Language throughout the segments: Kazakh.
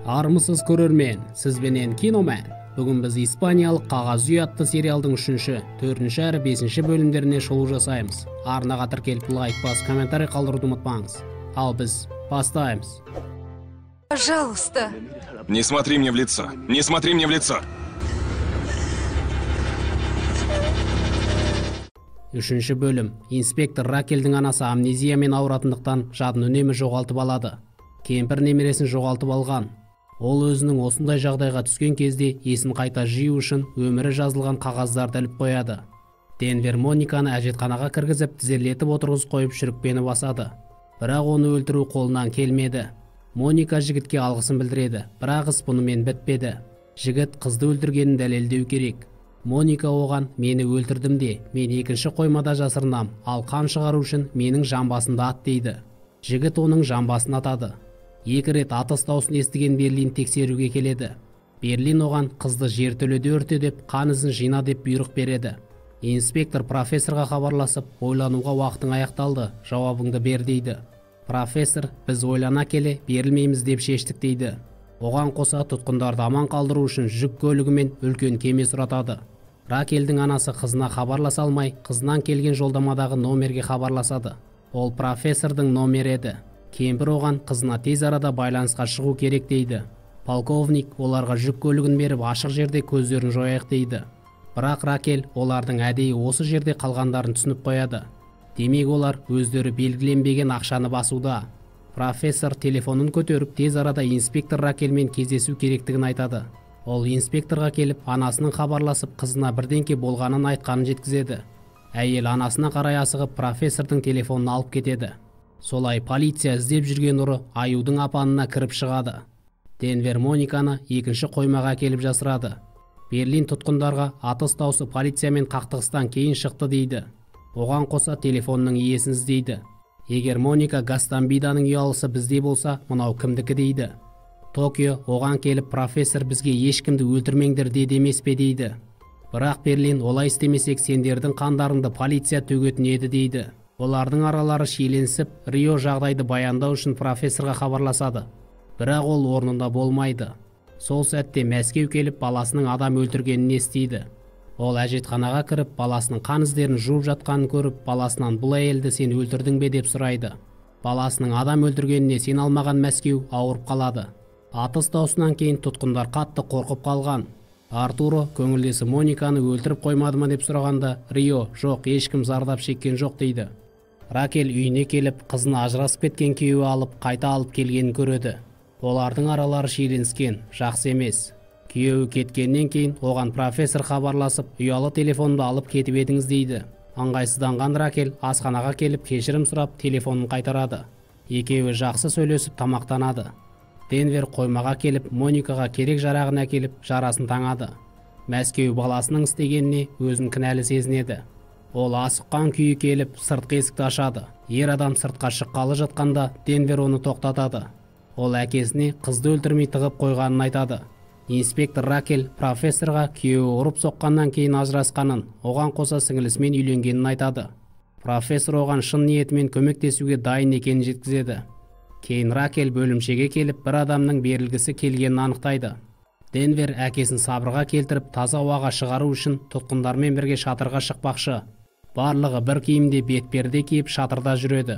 Армысыз көрермен, сізбенен киномен. Бүгін біз испаниялық қағаз үй атты сериалдың 3-ші, 4-ші әрі 5-ші бөлімдеріне шолу жасаймыз. Арнаға тіркеліп лайк бас, комментарий қалдыруды ұмытпаңыз. Ал біз бастаймыз. Пожалуйста. Не смотри мне в лицо. Не смотри мне в лицо. 3-ші бөлім. Инспектор Ракельдің анасы амнезиямен ауыратындықтан жадын үнемі жоғалтып алады. Кемпір немересін жоғалтып алған. Ол өзінің осындай жағдайға түскен кезде есін қайта жию үшін өмірі жазылған қағаздарды іліп қояды. Денвер Мониканы әжетханаға кіргізіп тізерлетіп отырғыз қойып шүріппені басады. Бірақ оны өлтіру қолынан келмеді. Моника жігітке алғысын білдіреді, бірақ іс бұнымен бітпеді. Жігіт қызды өлтіргенін дәлелдеу керек. Моника оған: мені өлтірдім де, мен 2-ші қоймада жасырынам, ал қан шығару үшін менің жамбасында ат дейді. Жігіт оның жамбасын атады. 2 рет атыс даусын естіген Берлин тексеруге келеді. Берлин оған қызды жертөледе өрте деп, қан ізін жина деп бұйрық береді. Инспектор профессорға хабарласып, ойлануға уақытың аяқталды, жауабыңды бер дейді. Профессор: біз ойлана келе берілмейміз деп шештік дейді. Оған қоса тұтқындарды аман қалдыру үшін жүк көлігі мен үлкен кеме сұратады. Ракельдің анасы қызына хабарласа алмай, қызынан келген жолдамадағы номерге хабарласады. Ол профессордың номері еді. Кемпір оған қызына тез арада байланысқа шығу керек дейді. Полковник оларға жүк көлігін беріп, ашық жерде көздерін жояйық дейді. Бірақ Ракель олардың әдейі осы жерде қалғандарын түсініп қояды. Демек олар өздері белгіленбеген ақшаны басуда. Профессор телефонын көтеріп, тез арада инспектор Ракельмен кездесу керектігін айтады. Ол инспекторға келіп, анасының хабарласып, қызына бірдеңке болғанын айтқанын жеткізеді. Әйел анасына қарай асығып, профессордың телефонын алып кетеді. Солай полиция іздеп жүрген ұры аюдың апанына кіріп шығады. Денвер Мониканы 2-ші қоймаға келіп жасырады. Берлин тұтқындарға атыс даусы полициямен қақтығыстан кейін шықты дейді. Оған қоса телефонның иесін іздейді. Егер Моника Гастамбиданың ұялысы бізде болса, мынау кімдікі дейді. Токио оған келіп, профессор бізге ешкімді өлтірмеңдер деді емес пе дейді. Бірақ Берлин: олай істемесек сендердің қандарыңды полиция төгетін еді дейді. Олардың аралары шиеленісіп, Рио жағдайды баяндау үшін профессорға хабарласады. Бірақ ол орнында болмайды. Сол сәтте Мәскеу келіп, баласының адам өлтіргенін естиді. Ол әжетханаға кіріп, баласының қан іздерін жуып жатқанын көріп, баласынан: бұл әйелді сен өлтірдің бе деп сұрайды. Баласының адам өлтіргеніне сен алмаған Мәскеу ауырып қалады. Атыс даусынан кейін тұтқындар қатты қорқып қалған. Артуро көңілдесі Мониканы өлтіріп қоймады ма деп сұрағанда, Рио: жоқ, ешкім зардап шеккен жоқ дейді. Ракель үйіне келіп, қызын ажырасып кеткен күйеуі алып, қайта алып келгенін көреді. Олардың аралары шиеленіскен, жақсы емес. Күйеуі кеткеннен кейін оған профессор хабарласып, ұялы телефонды алып кетіп едіңіз дейді. Аңғайсызданған Ракель асханаға келіп кешірім сұрап, телефонын қайтарады. Екеуі жақсы сөйлесіп тамақтанады. Денвер қоймаға келіп, Моникаға керек жарағын әкеліп, жарасын таңады. Мәскеу баласының істегеніне өзін кінәлі сезінеді. Ол асыққан күйі келіп, сыртқы есікті ашады. Ер адам сыртқа шыққалы жатқанда Денвер оны тоқтатады. Ол әкесіне қызды өлтірмей тығып қойғанын айтады. Инспектор Ракель профессорға күйеуі ұрып соққаннан кейін ажырасқанын, оған қоса сіңілісімен үйленгенін айтады. Профессор оған шын ниетімен көмектесуге дайын екенін жеткізеді. Кейін Ракель бөлімшеге келіп, бір адамның берілгісі келгенін анықтайды. Денвер әкесін сабырға келтіріп, таза ауаға шығару үшін тұтқындармен бірге шатырға шықпақшы. Барлығы бір киімде бетперде киіп шатырда жүреді.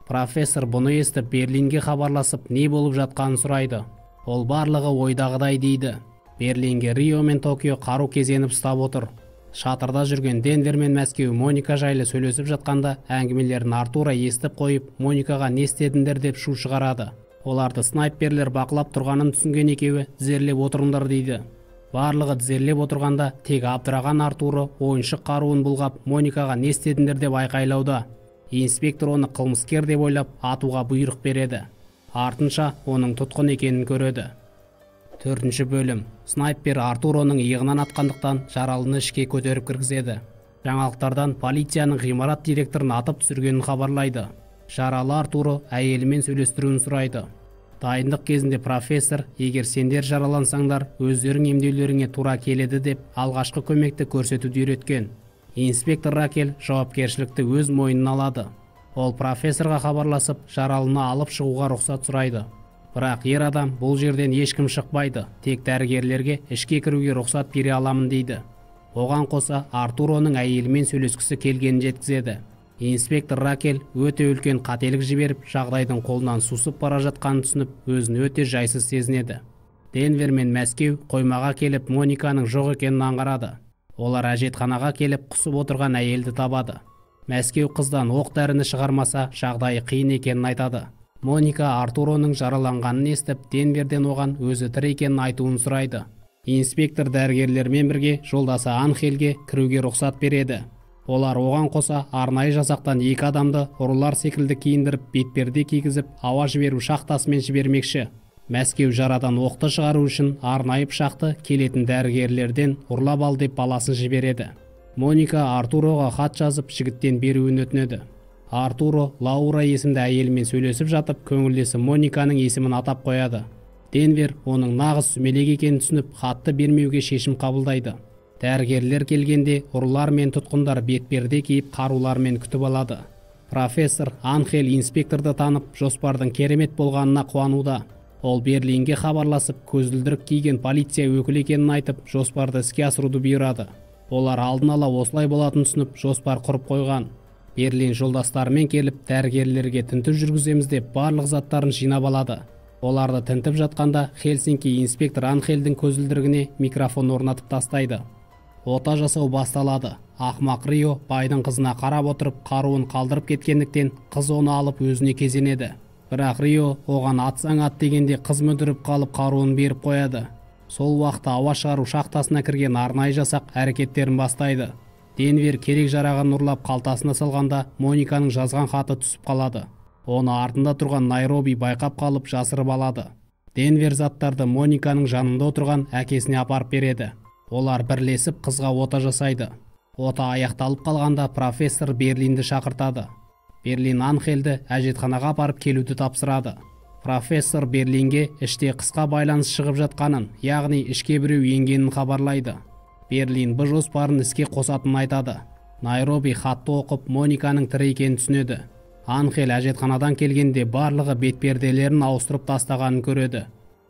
Профессор бұны естіп Берлинге хабарласып, не болып жатқанын сұрайды. Ол барлығы ойдағыдай дейді. Берлинге Рио мен Токио қару кезеніп ұстап отыр. Шатырда жүрген Денвер мен Мәскеу Моника жайлы сөйлесіп жатқанда, әңгімелерін Артуро естіп қойып, Моникаға не істедіңдер деп шу шығарады. Оларды снайперлер бақылап тұрғанын түсінген екеуі: тізерлеп отырыңдар дейді. Барлығы тізерлеп отырғанда, тек абдыраған Артуро ойыншық қаруын бұлғап, Моникаға не істедіңдер деп айқайлауда. Инспектор оны қылмыскер деп ойлап, атуға бұйрық береді. Артынша оның тұтқын екенін көреді. 4-ші бөлім. Снайпер Артуроның иығынан атқандықтан жаралыны ішке көтеріп кіргізеді. Жаңалықтардан полицияның ғимарат директорын атып түсіргенін хабарлайды. Жаралы Артуро әйелімен сөйлестіруін сұрайды. Дайындық кезінде профессор: егер сендер жаралансаңдар, өздерің емдеулеріңе тура келеді деп, алғашқы көмекті көрсетуді үйреткен. Инспектор Ракель жауапкершілікті өз мойнына алады. Ол профессорға хабарласып, жаралыны алып шығуға рұқсат сұрайды. Бірақ ер адам бұл жерден ешкім шықпайды, тек дәрігерлерге ішке кіруге рұқсат бере аламын дейді. Оған қоса Артуроның әйелімен сөйлескісі келгенін жеткізеді. Инспектор Ракель өте үлкен қателік жіберіп, жағдайдың қолынан сусып бара жатқанын түсініп, өзін өте жайсыз сезінеді. Денвер мен Мәскеу қоймаға келіп, Мониканың жоқ екенін аңғарады. Олар әжетханаға келіп, құсып отырған әйелді табады. Мәскеу қыздан оқ-дәріні шығармаса, жағдайы қиын екенін айтады. Моника Артуроның жараланғанын естіп, Денверден оған өзі тірі екенін айтуын сұрайды. Инспектор дәрігерлермен бірге жолдасы Анхельге кіруге рұқсат береді. Олар оған қоса арнайы жасақтан 2 адамды ұрылар секілді киіндіріп, бетперде кигізіп, ауа жіберу шахтасымен жібермекші. Мәскеу жарадан оқты шығару үшін арнайы пышақты келетін дәрігерлерден ұрлап ал деп баласын жібереді. Моника Артуроға хат жазып, жігіттен беруін өтінеді. Артуро Лаура есімді әйелімен сөйлесіп жатып, көңілдесі Мониканың есімін атап қояды. Денвер оның нағыз сүмелек екенін түсініп, хатты бермеуге шешім қабылдайды. Дәрігерлер келгенде ұрылар мен тұтқындар бетперде киіп, қарулармен күтіп алады. Профессор Анхель инспекторды танып, жоспардың керемет болғанына қуануда. Ол Берлинге хабарласып, көзілдірік киген полиция өкілі екенін айтып, жоспарды іске асыруды бұйырады. Олар алдын ала осылай болатынын түсініп, жоспар құрып қойған. Берлин жолдастарымен келіп, дәрігерлерге тінту жүргіземіз деп барлық заттарын жинап алады. Оларды тінтіп жатқанда Хельсинки инспектор Анхельдің көзілдірігіне микрофон орнатып тастайды. Ота жасау басталады. Ақмақ Рио байдың қызына қарап отырып, қаруын қалдырып кеткендіктен қыз оны алып өзіне кезенеді. Бірақ Рио оған атсаң ат дегенде қыз мүдіріп қалып қаруын беріп қояды. Сол уақытта ауа шығару шахтасына кірген арнайы жасақ әрекеттерін бастайды. Денвер керек жарағын ұрлап қалтасына салғанда Мониканың жазған хаты түсіп қалады. Оны артында тұрған Найроби байқап қалып жасырып алады. Денвер заттарды Мониканың жанында отырған әкесіне апарып береді. Олар бірлесіп қызға ота жасайды. Ота аяқталып қалғанда профессор Берлинді шақыртады. Берлин Анхельді әжетханаға апарып келуді тапсырады. Профессор Берлинге іште қысқа байланыс шығып жатқанын, яғни ішке біреу енгенін хабарлайды. Берлин бұл жоспарын іске қосатынын айтады. Найроби хатты оқып, Мониканың тірі екенін түсінеді. Анхель әжетханадан келгенде барлығы бетперделерін ауыстырып тастағанын көреді.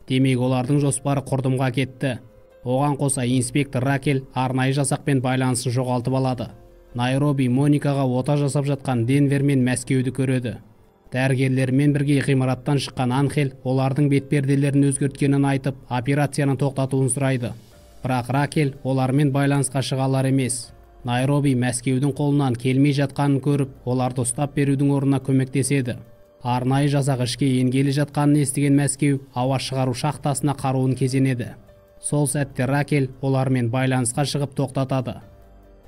Демек олардың жоспары құрдымға кетті. Оған қоса инспектор Ракель арнайы жасақпен байланысын жоғалтып алады. Найроби Моникаға ота жасап жатқан Денвер мен Мәскеуді көреді. Дәрігерлермен бірге ғимараттан шыққан Анхель олардың бетперделерін өзгерткенін айтып, операцияны тоқтатуын сұрайды. Бірақ Ракель олармен байланысқа шыға алар емес. Найроби Мәскеудің қолынан келмей жатқанын көріп, оларды ұстап берудің орнына көмектеседі. Арнайы жасақ ішке енгелі жатқанын естіген Мәскеу ауа шығару шахтасына қаруын кезенеді. Сол сәтте Ракель олармен байланысқа шығып тоқтатады.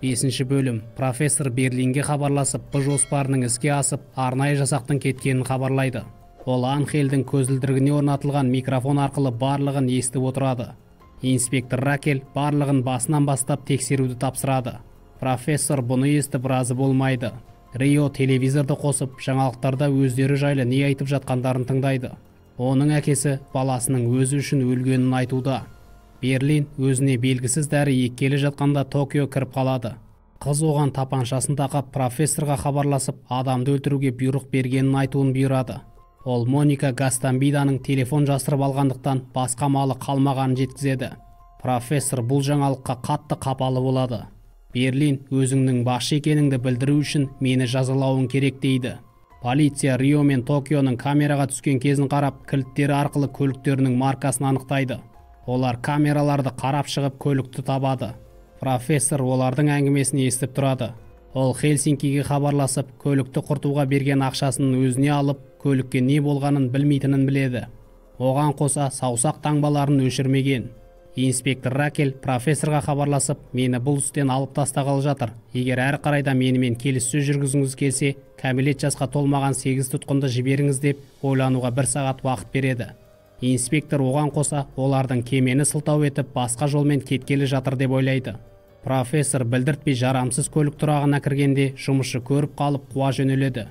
5-ші бөлім. Профессор Берлинге хабарласып, бұл жоспарының іске асып, арнайы жасақтың кеткенін хабарлайды. Ол Анхельдің көзілдірігіне орнатылған микрофон арқылы барлығын естіп отырады. Инспектор Ракель барлығын басынан бастап тексеруді тапсырады. Профессор бұны естіп разы болмайды. Рио телевизорды қосып, жаңалықтарда өздері жайлы не айтып жатқандарын тыңдайды. Оның әкесі баласының өзі үшін өлгенін айтуда. Берлин өзіне белгісіз дәрі еккелі жатқанда Токио кіріп қалады. Қыз оған тапаншасын тақап профессорға хабарласып, адамды өлтіруге бұйрық бергенін айтуын бұйырады. Ол Моника Гастамбиданың телефон жасырып алғандықтан басқа малы қалмағанын жеткізеді. Профессор бұл жаңалыққа қатты қапалы болады. Берлин өзіңнің басшы екеніңді білдіру үшін мені жазалауың керек дейді. Полиция Рио мен Токионың камераға түскен кезін қарап, кілттері арқылы көліктерінің маркасын анықтайды. Олар камераларды қарап шығып көлікті табады. Профессор олардың әңгімесін естіп тұрады. Ол Хельсинкиге хабарласып, көлікті құртуға берген ақшасын өзіне алып, көлікке не болғанын білмейтінін біледі. Оған қоса саусақ таңбаларын өшірмеген. Инспектор Ракель профессорға хабарласып, мені бұл істен алып тастағалы жатыр. Егер әрі қарайда менімен келіссөз жүргізгіңіз келсе, кәмелет жасқа толмаған 8 тұтқынды жіберіңіз деп ойлануға 1 сағат уақыт береді. Инспектор оған қоса олардың кемені сылтау етіп басқа жолмен кеткелі жатыр деп ойлайды. Профессор білдіртпей жарамсыз көлік тұрағына кіргенде жұмысшы көріп қалып қуа жөнеледі.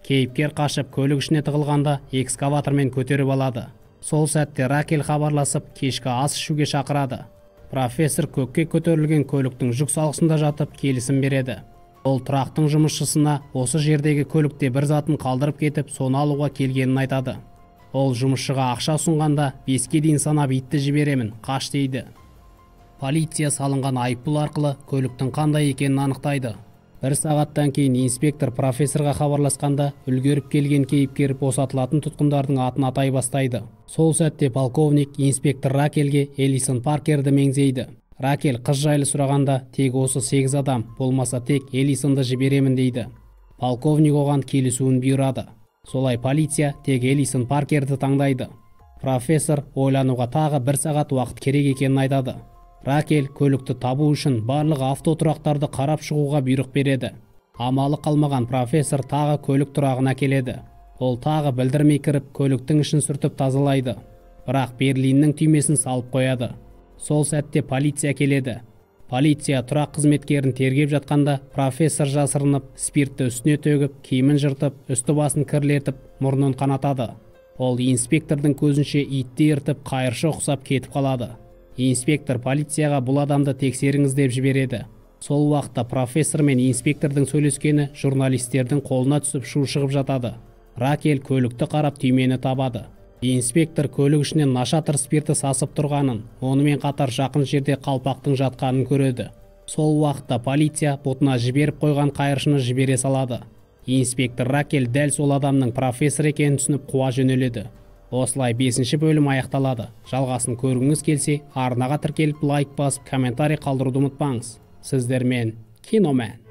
Кейіпкер қашып көлік ішіне тығылғанда экскаватормен көтеріп алады. Сол сәтте Ракель хабарласып кешкі ас ішуге шақырады. Профессор көкке көтерілген көліктің жүк салғысында жатып келісім береді. Ол тұрақтың жұмысшысына осы жердегі көлікте бір затын қалдырып кетіп, соны алуға келгенін айтады. Ол жұмысшыға ақша ұсынғанда 5-ке дейін санап итті жіберемін, қаш дейді. Полиция салынған айыппұл арқылы көліктің қандай екенін анықтайды. 1 сағаттан кейін инспектор профессорға хабарласқанда үлгеріп келген кейіпкер босатылатын тұтқындардың атын атай бастайды. Сол сәтте полковник инспектор Ракельге Элисон Паркерді меңзейді. Ракель қыз жайлы сұрағанда тек осы 8 адам, болмаса тек Элисонды жіберемін дейді. Полковник оған келісуін бұйырады. Солай полиция тек Элисон Паркерді таңдайды. Профессор ойлануға тағы 1 сағат уақыт керек екенін айтады. Ракель көлікті табу үшін барлық автотұрақтарды қарап шығуға бұйрық береді. Амалы қалмаған профессор тағы көлік тұрағына келеді. Ол тағы білдірмей кіріп, көліктің ішін сүртіп тазалайды. Бірақ Берлиннің түймесін салып қояды. Сол сәтте полиция келеді. Полиция тұрақ қызметкерін тергеп жатқанда, профессор жасырынып, спиртті үстіне төгіп, киімін жыртып, үсті басын кірлетіп, мұрнын қанатады. Ол инспектордың көзінше итті ертіп, қайыршы ұқсап кетіп қалады. Инспектор полицияға бұл адамды тексеріңіз деп жібереді. Сол уақытта профессор мен инспектордың сөйлескені журналистердің қолына түсіп шу шығып жатады. Ракель көлікті қарап түймені табады. Инспектор көлік ішінен нашатыр спирті сасып тұрғанын, онымен қатар жақын жерде қалпақтың жатқанын көреді. Сол уақытта полиция бұтына жіберіп қойған қайыршыны жібере салады. Инспектор Ракель дәл сол адамның профессор екенін түсініп қуа жөнеледі. Осылай 5-ші бөлім аяқталады. Жалғасын көргіңіз келсе, арнаға тіркеліп лайк басып, комментарий қалдыруды ұмытпаңыз. Сіздермен Киномен.